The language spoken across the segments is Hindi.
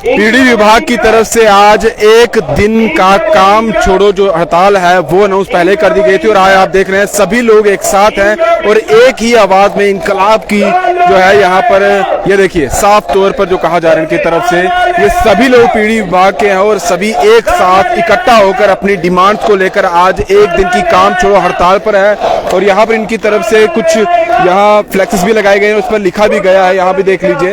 पीडी विभाग की तरफ से आज एक दिन का काम छोड़ो जो हड़ताल है वो अनाउंस पहले कर दी गई थी और आज आप देख रहे हैं सभी लोग एक साथ हैं और एक ही आवाज में इनकलाब की जो है यहाँ पर ये देखिए साफ तौर पर जो कहा जा रहा है इनकी तरफ से ये सभी लोग पीडी विभाग के हैं और सभी एक साथ इकट्ठा होकर अपनी डिमांड्स को लेकर आज एक दिन की काम छोड़ो हड़ताल पर है। और यहाँ पर इनकी तरफ से कुछ यहाँ फ्लैक्सेस भी लगाए गए हैं, उस पर लिखा भी गया है, यहाँ भी देख लीजिए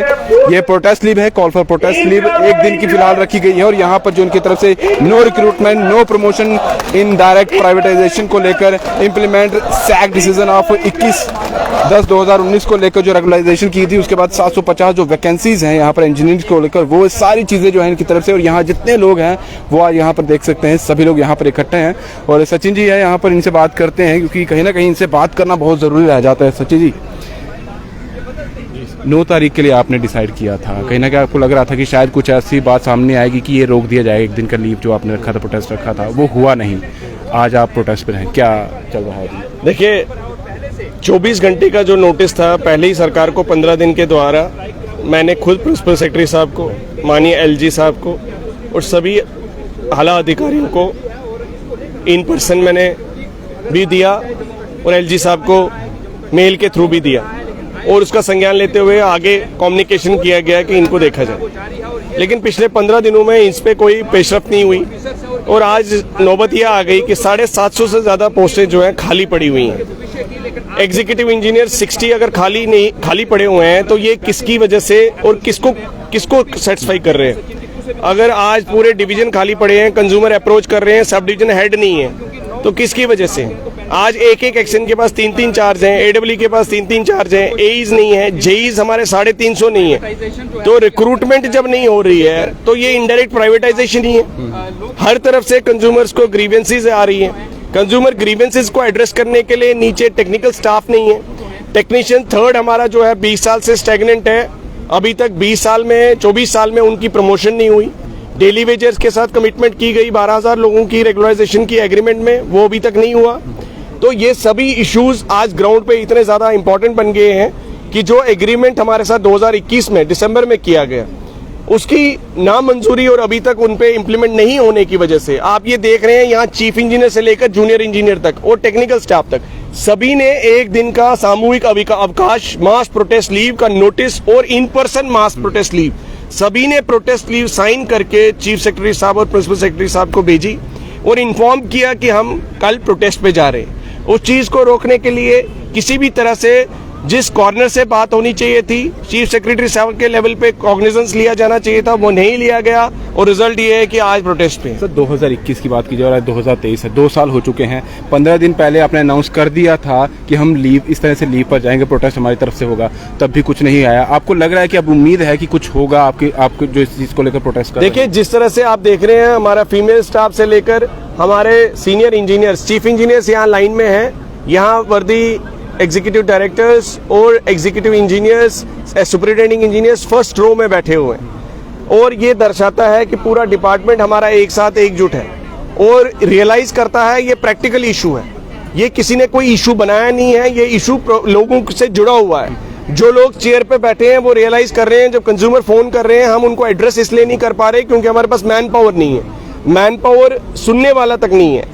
ये प्रोटेस्ट लीव है, कॉल फॉर प्रोटेस्ट लीव एक दिन की फिलहाल रखी गई है। और यहाँ पर जो उनकी तरफ से no recruitment no promotion in direct privatisation को लेकर इम्प्लीमेंट सैक डिसीजन ऑफ 21/10/2019 को लेकर जो रेगुलराइजेशन की थी, उसके बाद 750 जो वैकेंसीज हैं यहाँ पर इंजीनियरिंग को लेकर वो सारी चीजें जो है इनकी तरफ से। और यहाँ जितने लोग हैं वो आज यहाँ पर देख सकते हैं, सभी लोग यहाँ पर इकट्ठे हैं। और सचिन जी है यहाँ पर, इनसे बात करते हैं क्योंकि कहीं ना कहीं इनसे बात करना बहुत जरूरी रह जाता है। सचिन जी, 9 तारीख के लिए आपने डिसाइड किया था, कहीं ना कहीं आपको लग रहा था कि शायद कुछ ऐसी बात सामने आएगी कि ये रोक दिया जाएगा, एक दिन का लीव जो आपने रखा था, प्रोटेस्ट रखा था, वो हुआ नहीं। आज आप प्रोटेस्ट पर हैं, क्या चल रहा है? देखिए 24 घंटे का जो नोटिस था पहले ही सरकार को 15 दिन के द्वारा मैंने खुद प्रिंसिपल सेक्रेटरी साहब को, माननीय एलजी साहब को और सभी आला अधिकारियों को इन पर्सन मैंने भी दिया और एलजी साहब को मेल के थ्रू भी दिया और उसका संज्ञान लेते हुए आगे कम्युनिकेशन किया गया कि इनको देखा जाए। लेकिन पिछले 15 दिनों में इस पे कोई पेशरफ नहीं हुई और आज नौबत यह आ गई कि 750 से ज्यादा पोस्टें जो हैं खाली पड़ी हुई हैं। एग्जीक्यूटिव इंजीनियर 60 अगर खाली पड़े हुए हैं तो ये किसकी वजह से और किसको सेटिस्फाई कर रहे हैं? अगर आज पूरे डिवीजन खाली पड़े हैं, कंज्यूमर अप्रोच कर रहे हैं, सब डिवीजन हेड नहीं है, तो किसकी वजह से? आज एक एक्शन के पास 3 चार्ज हैं, एडब्ल्यू के पास 3 चार्ज हैं, एईज नहीं है, जेईज हमारे 350 नहीं है। तो रिक्रूटमेंट जब नहीं हो रही है तो ये इनडायरेक्ट प्राइवेटाइजेशन ही है। हर तरफ से कंज्यूमर्स को ग्रीवेंसेस आ रही हैं। कंज्यूमर ग्रीवेंसेस को एड्रेस करने के लिए नीचे टेक्निकल स्टाफ नहीं है। टेक्नीशियन थर्ड हमारा जो है 20 साल से स्टैग्नेंट है, अभी तक 24 साल में उनकी प्रमोशन नहीं हुई। डेली वेजर्स के साथ कमिटमेंट की गई 12,000 लोगों की रेगुलराइजेशन की एग्रीमेंट में, वो अभी तक नहीं हुआ। तो ये सभी इश्यूज आज ग्राउंड पे इतने ज्यादा इंपॉर्टेंट बन गए हैं कि जो एग्रीमेंट हमारे साथ 2021 में दिसंबर में किया गया उसकी नामंजूरी और अभी तक उन पे इम्प्लीमेंट नहीं होने की वजह से आप ये देख रहे हैं यहाँ चीफ इंजीनियर से लेकर जूनियर इंजीनियर तक और टेक्निकल स्टाफ तक सभी ने एक दिन का सामूहिक अवकाश, मास प्रोटेस्ट लीव का नोटिस और in person mass protest leave, सभी ने प्रोटेस्ट लीव साइन करके चीफ सेक्रेटरी साहब और प्रिंसिपल सेक्रेटरी साहब को भेजी और इन्फॉर्म किया कि हम कल प्रोटेस्ट पे जा रहे हैं। उस चीज को रोकने के लिए किसी भी तरह से जिस कॉर्नर से बात होनी चाहिए थी, चीफ सेक्रेटरी साहब के लेवल पे कॉग्निजेंस लिया जाना चाहिए था, वो नहीं लिया गया और रिजल्ट ये है कि आज प्रोटेस्ट पे। सर 2021 की बात की जाए, 2023 है, 2 साल हो चुके हैं। 15 दिन पहले आपने अनाउंस कर दिया था कि हम लीव इस तरह से लीव पर जाएंगे, प्रोटेस्ट हमारी तरफ से होगा, तब भी कुछ नहीं आया। आपको लग रहा है कि अब उम्मीद है कि कुछ होगा आपको जो इस चीज को लेकर प्रोटेस्ट कर? देखिए जिस तरह से आप देख रहे हैं हमारा फीमेल स्टाफ से लेकर हमारे सीनियर इंजीनियर्स, चीफ इंजीनियर्स यहाँ लाइन में है, यहाँ वर्दी एग्जीक्यूटिव डायरेक्टर्स और executive engineers, superintending engineers first row में बैठे हुए हैं और ये दर्शाता है कि पूरा डिपार्टमेंट हमारा एक साथ एकजुट है और रियलाइज करता है ये प्रैक्टिकल इशू है। ये किसी ने कोई इशू बनाया नहीं है, ये इशू लोगों से जुड़ा हुआ है। जो लोग चेयर पे बैठे हैं वो रियलाइज कर रहे हैं, जब कंज्यूमर फोन कर रहे हैं हम उनको एड्रेस इसलिए नहीं कर पा रहे क्योंकि हमारे पास मैन पावर नहीं है, मैन पावर सुनने वाला तक नहीं है,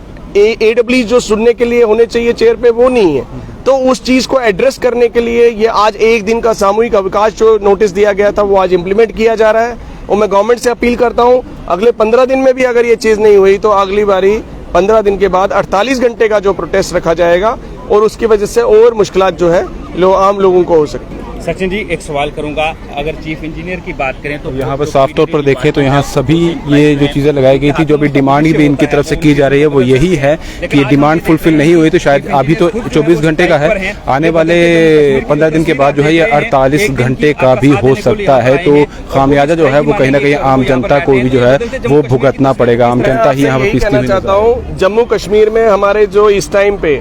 एडब्ल्यू जो सुनने के लिए होने चाहिए चेयर पे वो नहीं है। तो उस चीज को एड्रेस करने के लिए ये आज एक दिन का सामूहिक अवकाश जो नोटिस दिया गया था वो आज इम्प्लीमेंट किया जा रहा है और मैं गवर्नमेंट से अपील करता हूं अगले 15 दिन में भी अगर ये चीज नहीं हुई तो अगली बारी 15 दिन के बाद 48 घंटे का जो प्रोटेस्ट रखा जाएगा और उसकी वजह से और मुश्किलात जो है आम लोगों को हो सकती है। सचिन जी एक सवाल करूंगा, अगर चीफ इंजीनियर की बात करें तो यहाँ पर साफ तौर पर देखें तो यहाँ सभी ये जो चीजें लगाई गई थी, जो अभी डिमांड भी इनकी तरफ से की जा रही है वो यही है कि ये डिमांड फुलफिल नहीं हुई तो शायद अभी तो 24 घंटे का है, आने वाले 15 दिन के बाद जो है ये 48 घंटे का भी हो सकता है। तो खामियाजा जो है वो कहीं ना कहीं आम जनता को भी जो है वो भुगतना पड़ेगा। आम जनता ही यहाँ पर कहना चाहता हूँ जम्मू कश्मीर में हमारे जो इस टाइम पे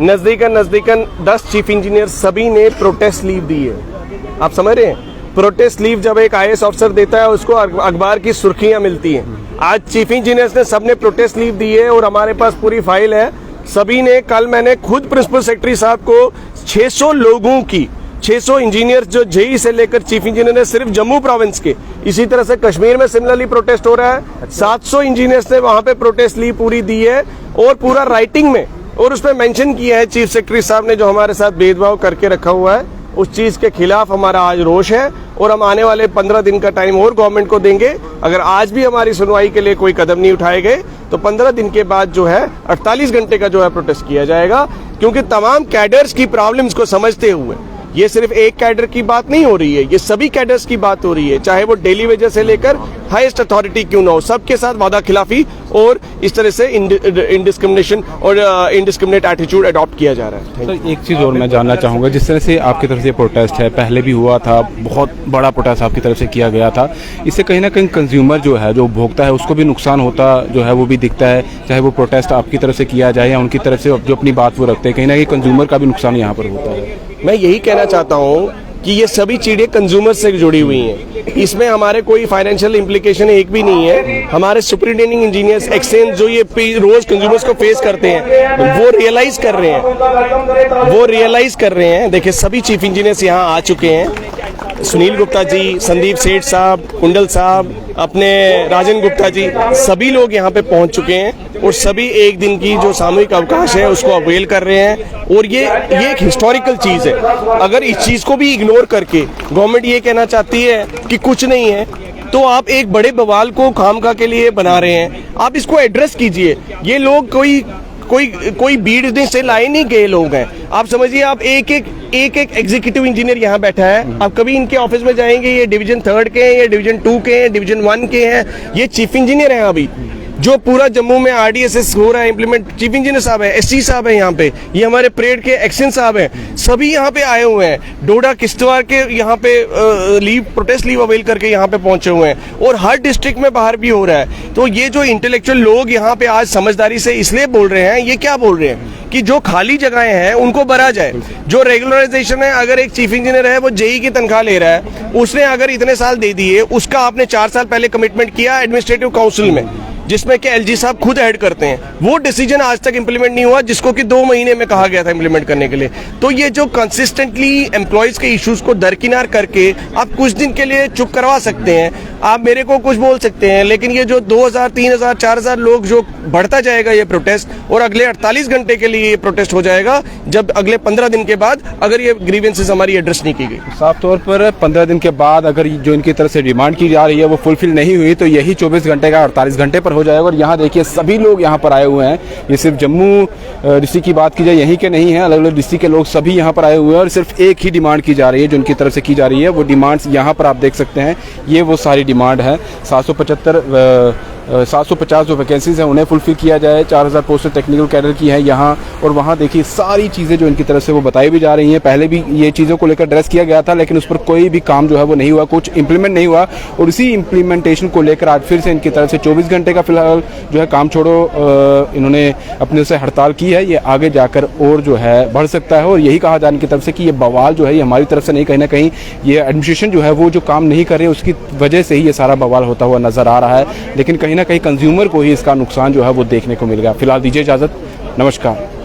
नजदीकन 10 चीफ इंजीनियर सभी ने प्रोटेस्ट लीव दी है। आप समझ रहे हैं, प्रोटेस्ट लीव जब एक आईएएस अफसर देता है उसको अखबार की सुर्खियां मिलती हैं। आज चीफ इंजीनियर्स ने सबने प्रोटेस्ट लीव दी है और हमारे पास पूरी फाइल है। सभी ने, कल मैंने खुद प्रिंसिपल सेक्रेटरी साहब को 600 लोगों की 600 इंजीनियर जो जेई से लेकर चीफ इंजीनियर है सिर्फ जम्मू प्रोविंस के। इसी तरह से कश्मीर में सिमिलरली प्रोटेस्ट हो रहा है। 700 इंजीनियर्स ने वहां पे प्रोटेस्ट ली पूरी दी है, और पूरा राइटिंग में, और उसमें मेंशन किया है चीफ सेक्रेटरी साहब ने जो हमारे साथ भेदभाव करके रखा हुआ है, उस चीज के खिलाफ हमारा आज रोष है। और हम आने वाले 15 दिन का टाइम और गवर्नमेंट को देंगे। अगर आज भी हमारी सुनवाई के लिए कोई कदम नहीं उठाए गए तो 15 दिन के बाद जो है 48 घंटे का जो है प्रोटेस्ट किया जाएगा, क्योंकि तमाम कैडर्स की प्रॉब्लम्स को समझते हुए, ये सिर्फ एक कैडर की बात नहीं हो रही है, ये सभी कैडर्स की बात हो रही है, चाहे वो डेली वेजेस से लेकर हाईएस्ट अथॉरिटी क्यों ना हो, सबके साथ वादा खिलाफी और इस तरह से इनडिस्क्रिमिनेशन और इनडिस्क्रिमिनेट एटीट्यूड अडॉप्ट किया जा रहा है। सर एक चीज़ और मैं जानना चाहूँगा, जिस तरह से आपकी तरफ से प्रोटेस्ट है, पहले भी हुआ था, बहुत बड़ा प्रोटेस्ट आपकी तरफ से किया गया था, इससे कहीं ना कहीं कंज्यूमर जो है, जो उपभोक्ता है, उसको भी नुकसान होता जो है वो भी दिखता है, चाहे वो प्रोटेस्ट आपकी तरफ से किया जाए या उनकी तरफ से जो अपनी बात वो रखते हैं, कहीं ना कहीं कंज्यूमर का भी नुकसान यहाँ पर होता है। मैं यही कहना चाहता हूँ कि ये सभी चीजें कंज्यूमर से जुड़ी हुई हैं, इसमें हमारे कोई फाइनेंशियल इम्प्लीकेशन एक भी नहीं है। हमारे सुपरिटेंडिंग इंजीनियर्स एक्सचेंज जो ये रोज कंज्यूमर्स को फेस करते हैं वो रियलाइज कर रहे हैं, देखिए सभी चीफ इंजीनियर्स यहाँ आ चुके हैं, सुनील गुप्ता जी, संदीप सेठ साहब, कुंडल साहब, अपने राजन गुप्ता जी, सभी लोग यहाँ पे पहुंच चुके हैं और सभी एक दिन की जो सामूहिक अवकाश है उसको अवेल कर रहे हैं। और ये एक हिस्टोरिकल चीज है। अगर इस चीज को भी इग्नोर करके गवर्नमेंट ये कहना चाहती है कि कुछ नहीं है, तो आप एक बड़े बवाल को खामखा के लिए बना रहे हैं। आप इसको एड्रेस कीजिए। ये लोग कोई भीड़ से लाए नहीं गए लोग हैं। आप समझिए, आप एक एग्जीक्यूटिव इंजीनियर यहाँ बैठा है, आप कभी इनके ऑफिस में जाएंगे, ये डिवीजन 3 के हैं, ये डिवीजन 2 के हैं, डिवीजन 1 के हैं, ये चीफ इंजीनियर हैं। अभी जो पूरा जम्मू में आरडीएसएस हो रहा है इम्प्लीमेंट, चीफ इंजीनियर साहब है, एससी साहब है यहाँ पे, ये हमारे परेड के एक्शन साहब हैं, सभी यहाँ पे आए हुए हैं। डोडा किश्तवाड़ के यहाँ पे प्रोटेस्ट लीव अवेल करके यहाँ पे पहुंचे हुए हैं, और हर डिस्ट्रिक्ट में बाहर भी हो रहा है। तो ये जो इंटेलेक्चुअल लोग यहाँ पे आज समझदारी से इसलिए बोल रहे हैं, ये क्या बोल रहे हैं कि जो खाली जगहें हैं उनको भरा जाए। जो रेगुलराइजेशन है, अगर एक चीफ इंजीनियर है वो जेई की तनख्वाह ले रहा है, उसने अगर इतने साल दे दिए, उसका आपने 4 साल पहले कमिटमेंट किया एडमिनिस्ट्रेटिव काउंसिल में, जिसमें कि एलजी साहब खुद ऐड करते हैं, वो डिसीजन आज तक इंप्लीमेंट नहीं हुआ, जिसको कि 2 महीने में कहा गया था इंप्लीमेंट करने के लिए। तो ये जो कंसिस्टेंटली एम्प्लॉयज के इश्यूज को दरकिनार करके आप कुछ दिन के लिए चुप करवा सकते हैं, आप मेरे को कुछ बोल सकते हैं, लेकिन ये जो 2000, 3000, 4000 लोग जो बढ़ता जाएगा ये प्रोटेस्ट, और अगले 48 घंटे के लिए ये प्रोटेस्ट हो जाएगा, जब अगले 15 दिन के बाद अगर ये ग्रीवेंसेस हमारी एड्रेस नहीं की गई। साफ तौर पर 15 दिन के बाद अगर जो इनकी तरफ से डिमांड की जा रही है वो फुलफिल नहीं हुई, तो यही 24 घंटे का 48 घंटे पर हो जाएगा। और यहाँ देखिए सभी लोग यहाँ पर आए हुए हैं, ये सिर्फ जम्मू डिस्ट्रिक्ट की बात की जाए यहीं के नहीं है, अलग अलग डिस्ट्रिक्ट के लोग सभी यहाँ पर आए हुए हैं, और सिर्फ एक ही डिमांड की जा रही है जो इनकी तरफ से की जा रही है। वो डिमांड्स यहाँ पर आप देख सकते हैं, ये वो सारी डिमांड है। 750 जो वैकेंसीज हैं उन्हें फुलफिल किया जाए, 4000 पोस्टें टेक्निकल कैडर की हैं यहाँ, और वहाँ देखिए सारी चीज़ें जो इनकी तरफ से वो बताई भी जा रही हैं। पहले भी ये चीज़ों को लेकर एड्रेस किया गया था, लेकिन उस पर कोई भी काम जो है वो नहीं हुआ, कुछ इंप्लीमेंट नहीं हुआ, और इसी इम्प्लीमेंटेशन को लेकर आज फिर से इनकी तरफ से 24 घंटे का फिलहाल जो है काम छोड़ो इन्होंने अपने से हड़ताल की है। ये आगे जाकर और जो है बढ़ सकता है, और यही कहा जा इनकी तरफ से कि ये बवाल जो है ये हमारी तरफ से नहीं, कहीं ना कहीं ये एडमिनिस्ट्रेशन जो है वो जो काम नहीं कर रही है उसकी वजह से ही ये सारा बवाल होता हुआ नजर आ रहा है। लेकिन कहीं ना कहीं कंज्यूमर को ही इसका नुकसान जो है वो देखने को मिल गया। फिलहाल दीजिए इजाजत, नमस्कार।